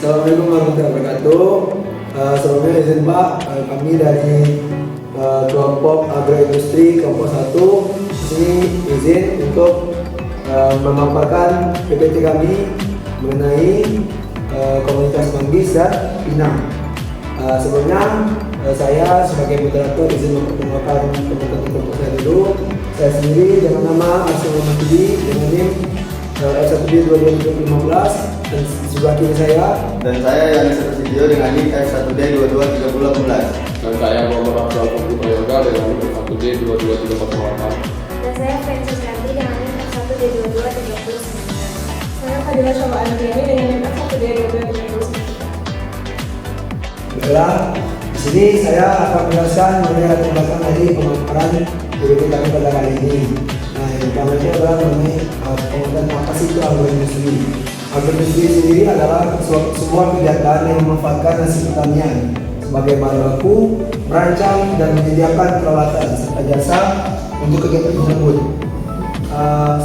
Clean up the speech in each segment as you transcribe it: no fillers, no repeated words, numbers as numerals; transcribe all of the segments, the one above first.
Assalamualaikum warahmatullahi wabarakatuh. Sebelumnya izin Pak, kami dari kelompok agroindustri kelompok 1 sini izin untuk memaparkan PPT kami mengenai komunitas manggis dan pinang. Sebelumnya saya sebagai moderator izin memperkenalkan teman-teman kelompok saya dulu. Saya sendiri dengan nama Arsul Mahdi dengan NIM F1D 2015 dan sebelah kiri saya. Dan saya yang Studio dengan NIM F1D 223018. Dan saya Muhammad Abdul Fadli Yoga dengan NIM F1D 22348. Dan saya Francis Nanti dengan NIM F1D 2239. Saya Fadila Shoba Andriani dengan NIM F1D 2239. Baiklah, di sini saya akan menjelaskan mengenai latar belakang dari pemaparan PPT kami pada kali ini. Nah, yang pertama itu adalah mengenai pengertian apa sih itu agroindustri. Agroindustri sendiri adalah sebuah kegiatan yang memanfaatkan hasil pertanian sebagai bahan baku, merancang dan menyediakan peralatan serta jasa untuk kegiatan tersebut.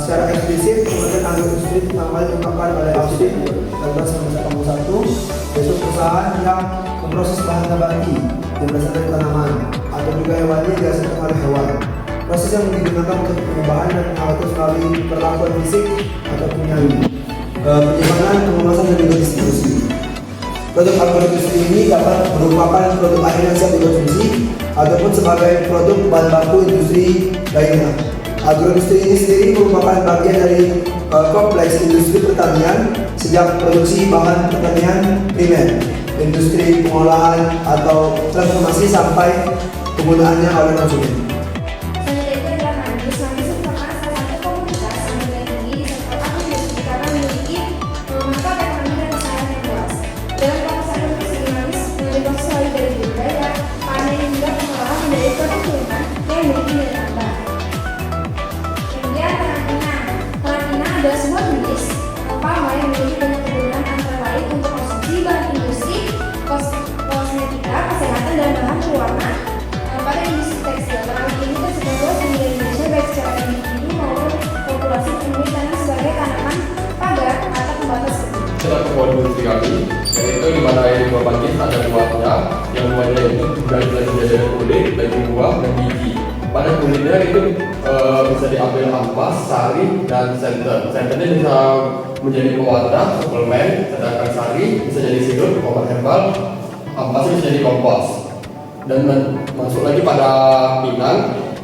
Secara eksplisit, pengertian agroindustri pertama diungkapkan oleh Austin 1981, yaitu perusahaan yang memproses bahan nabati yang berasal dari tanaman atau juga hewani yang dihasilkan oleh hewan. Proses yang digunakan untuk pengembangan dan pengawatan melalui perlakuan fisik atau kimia, penyimpanan, pengemasan dan juga distribusi. Produk agroindustri ini dapat merupakan produk akhir yang siap dikonsumsi ataupun sebagai produk bahan baku industri lainnya. Agroindustri ini sendiri merupakan bagian dari kompleks industri pertanian sejak produksi bahan pertanian primer, industri pengolahan atau transformasi sampai penggunaannya oleh konsumen. Selanjutnya itu adalah manggis. Manggis merupakan salah satu komunitas yang bernilai tinggi di sektor agroindustri karena memiliki manfaat ekonomi dan usaha yang luas. Dalam proses agroindustri, manggis melalui proses mulai dari budidaya, panen hingga pengolahan menjadi produk turunan yang memiliki nilai tambah. Kemudian karantina. Karantina adalah sebuah jenis palma yang memiliki banyak kegunaan antara lain untuk konsumsi, bahan industri, kosmetika, kesehatan dan bahan pewarna pada industri tekstil. Tanaman ini tersebar luas di Indonesia baik secara individu maupun populasi penduduk dan sebagai tanaman pagar atau pembatas kebun. Kita ke industri kami, yaitu di mana buah manggis ada buahnya, yang buahnya itu dari dari kulit, daging buah dan biji. Pada kulitnya itu bisa diambil ampas, sari, dan senter. Senternya bisa menjadi pewarna, suplemen, sedangkan sari bisa jadi sirup, obat herbal, ampasnya bisa jadi kompos. Dan masuk lagi pada pinang.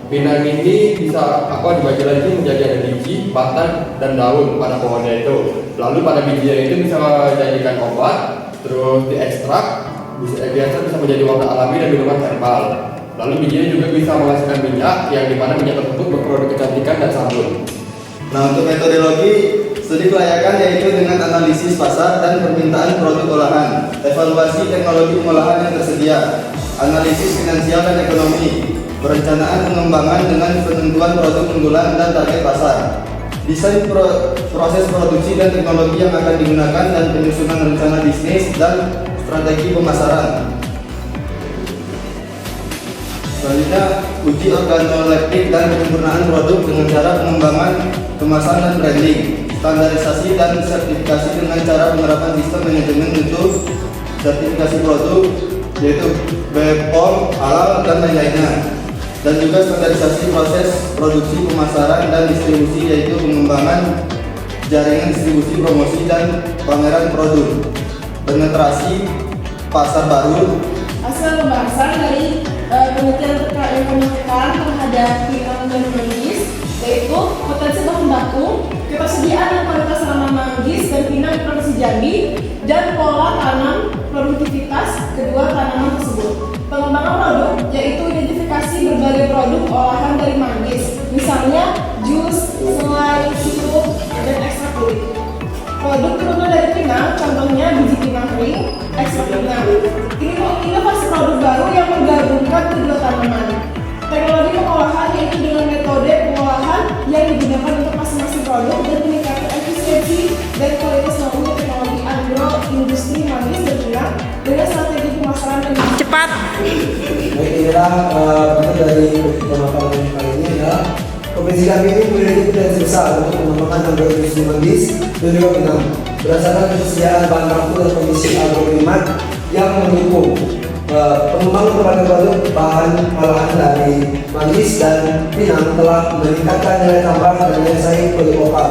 Pinang ini bisa dibagi lagi menjadi ada biji, batang, dan daun pada pohonnya itu. Lalu pada bijinya itu bisa dijadikan obat, terus diekstrak, bisa menjadi warna alami dan minuman herbal. Lalu bijinya juga bisa menghasilkan minyak yang dimana minyak tersebut berproduk kecantikan dan sabun. Nah, untuk metodologi studi kelayakan yaitu dengan analisis pasar dan permintaan produk olahan, evaluasi teknologi pengolahan yang tersedia, analisis finansial dan ekonomi, perencanaan pengembangan dengan penentuan produk unggulan dan target pasar, desain proses produksi dan teknologi yang akan digunakan dan penyusunan rencana bisnis dan strategi pemasaran. Selanjutnya, uji organoleptik dan penyempurnaan produk dengan cara pengembangan, kemasan dan branding, standarisasi dan sertifikasi dengan cara penerapan sistem manajemen untuk sertifikasi produk yaitu BPOM, halal dan lain-lainnya. Dan juga standarisasi proses produksi, pemasaran dan distribusi yaitu pengembangan jaringan distribusi, promosi dan pameran produk, penetrasi pasar baru. Hasil pembahasan dari penelitian terhadap pinang dan manggis yaitu potensi bahan baku, ketersediaan dan kualitas tanaman manggis dan pinang di Provinsi Jambi, dan pola tanam produktivitas kedua tanaman tersebut. Pengembangan produk yaitu identifikasi berbagai produk olahan dari manggis, misalnya jus, selai, sirup, dan ekstrak kulit. Produk turunan dari pinang, contohnya biji pinang kering, ekstrak pinang. Ini inovasi produk baru yang menggabungkan kedua tanaman. Teknologi pengolahan yaitu dengan metode pengolahan yang digunakan untuk masing-masing produk dan meningkatkan efisiensi dan kualitas melalui teknologi agroindustri manggis dan pinang dengan strategi pemasaran yang cepat. Baik, inilah bentuk dari pemaparan kali ini adalah Provinsi kami ini memiliki potensi besar untuk mengembangkan agroindustri manggis dan juga pinang. Berdasarkan ketersediaan bahan baku dan kondisi agroklimat yang mendukung pengembangan berbagai produk bahan olahan dari manggis dan pinang telah meningkatkan nilai tambah dan daya saing produk lokal.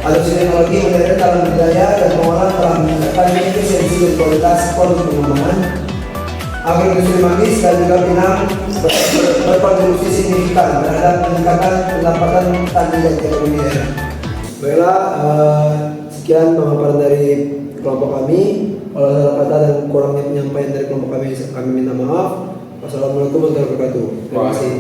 Adopsi teknologi modern dalam budidaya dan pengolahan telah meningkatkan efisiensi dan kualitas produk pengembangan agroindustri manggis dan juga pinang berkontribusi signifikan terhadap peningkatan pendapatan petani dan ekonomi daerah. Baiklah, sekian pemaparan dari kelompok kami. Kalau salah kata dan kurangnya penyampaian dari kelompok kami minta maaf. Wassalamualaikum warahmatullahi wabarakatuh. Terima kasih.